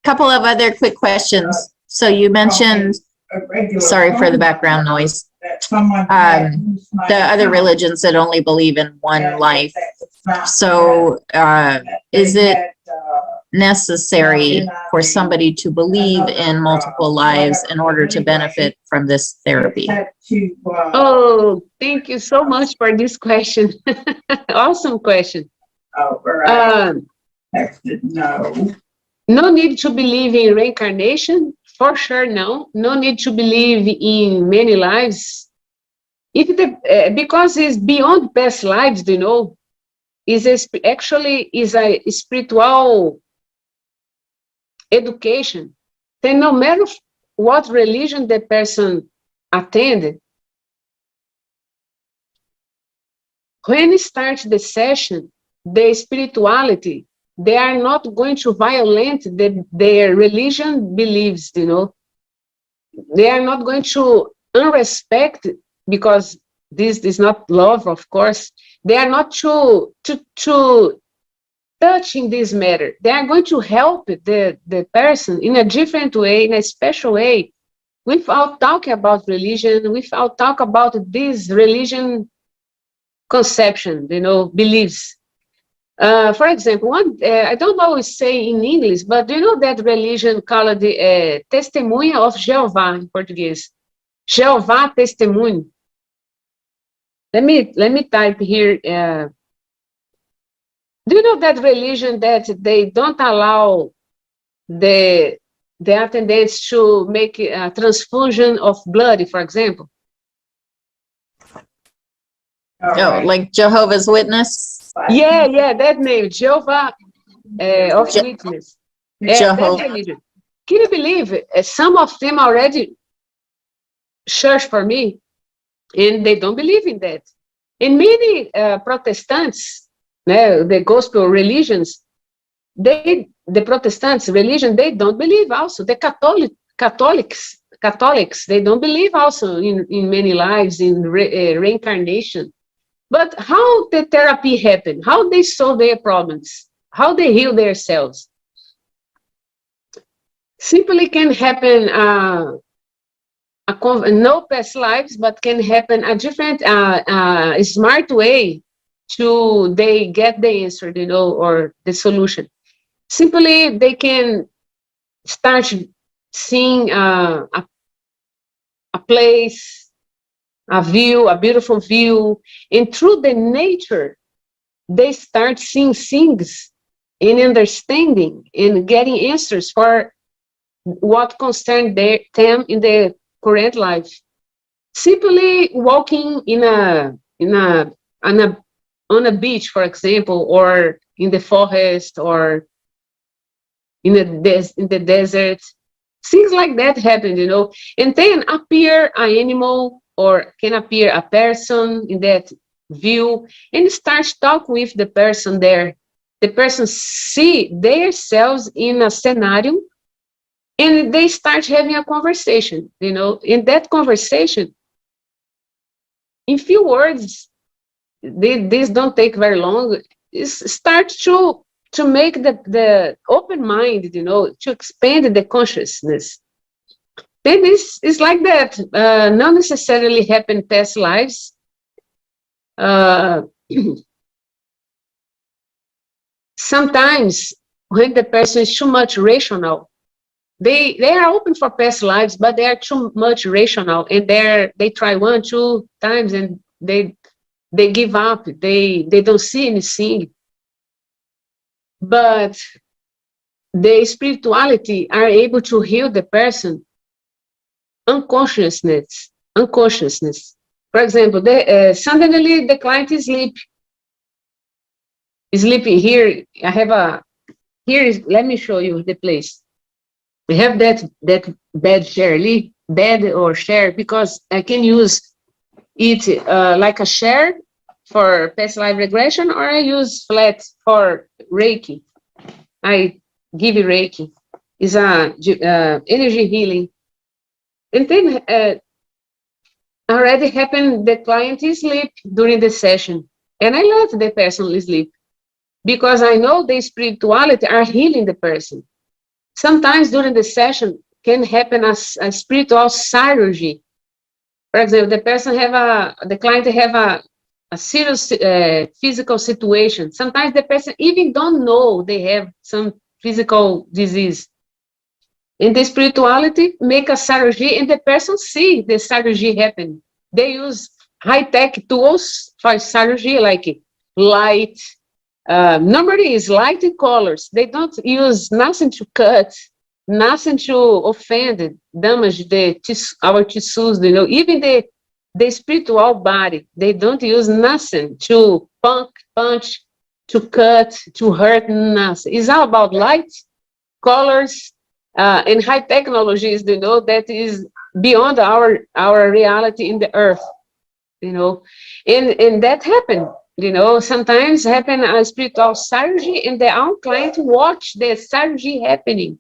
Couple of other quick questions. So you mentioned, sorry for the background noise, the other religions that only believe in one life. So is it necessary for somebody to believe in multiple lives in order to benefit from this therapy? Oh, thank you so much for this question. Awesome question. No need to believe in reincarnation, for sure. No need to believe in many lives. If because it's beyond past lives, you know, actually is a spiritual education. Then no matter what religion the person attended, when you start the session, the spirituality, they are not going to violate their religion beliefs, you know. They are not going to unrespect, because this is not love, of course. They are not to touch in this matter. They are going to help the person in a different way, in a special way, without talking about religion, without talk about this religion conception, you know, beliefs. For example, I don't always say in English, but do you know that religion called the Testemunha of Jehovah in Portuguese? Jehovah Testemunho. Let me type here. Do you know that religion that they don't allow the attendants to make a transfusion of blood, for example? Oh, like Jehovah's Witness? Yeah, that name, Jehovah of Witness. That religion. Can you believe it? Some of them already search for me, and they don't believe in that. And many Protestants, the gospel religions, the Protestants religion, they don't believe also. The Catholics, they don't believe also in many lives, in reincarnation. But how the therapy happen? How they solve their problems? How they heal themselves? Simply can happen no past lives, but can happen a different smart way to they get the answer, you know, or the solution. Simply they can start seeing a place, a view, a beautiful view, and through the nature, they start seeing things and understanding and getting answers for what concerns them in the current life. Simply walking on a beach, for example, or in the forest, or in the desert, things like that happen, you know. And then appear an animal, or can appear a person in that view, and start talk with the person there. The person see themselves in a scenario, and they start having a conversation, you know. In that conversation, in few words, this don't take very long, start to make the open mind, you know, to expand the consciousness. Then this is like that, not necessarily happen past lives. Sometimes when the person is too much rational, they are open for past lives, but they are too much rational, and they try 1-2 times, and they give up. They don't see anything. But the spirituality are able to heal the person unconsciousness. For example, suddenly the client is sleeping. Here I have let me show you the place. We have that bed or chair, because I can use it like a chair for past life regression, or I use flat for Reiki. I give you Reiki. It's a energy healing. And then already happened, the client is sleep during the session, and I let the person sleep, because I know the spirituality are healing the person. sometimes during the session can happen as a spiritual synergy. For example, the client have a serious physical situation. Sometimes the person even don't know they have some physical disease. In the spirituality, make a synergy, and the person see the synergy happen. They use high-tech tools for synergy, like light. Normally is light and colors. They don't use nothing to cut, nothing to offend, damage our tissues. Even the spiritual body, they don't use nothing to punch, to cut, to hurt, nothing. It's all about light, colors, and high technologies, that is beyond our reality in the earth, and that happened, sometimes happen a spiritual synergy, and our client watch the synergy happening.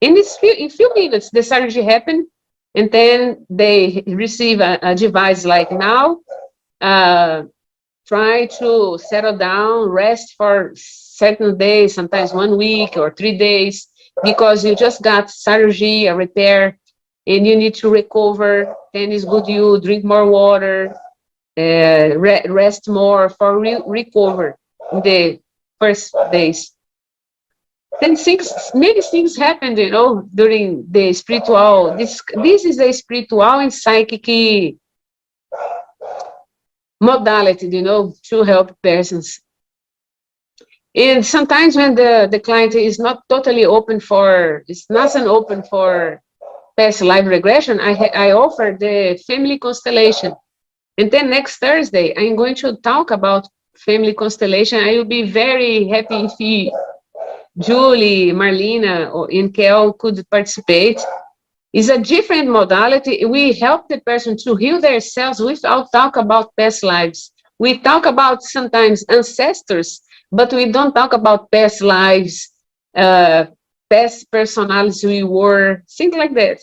In few minutes, the synergy happen, and then they receive a device like now, try to settle down, rest for certain days, sometimes 1 week or 3 days, because you just got surgery, a repair, and you need to recover. Then it's good you drink more water, rest more for recover in the first days. Then many things happened, during the spiritual. This is a spiritual and psychic modality, to help persons. And sometimes when the client is not totally open for, it's nothing open for past life regression, I offer the family constellation. And then next Thursday, I'm going to talk about family constellation. I will be very happy if Julie, Marlena, and Kel could participate. It's a different modality. We help the person to heal themselves without talk about past lives. We talk about sometimes ancestors, but we don't talk about past lives, past personalities we were, things like that.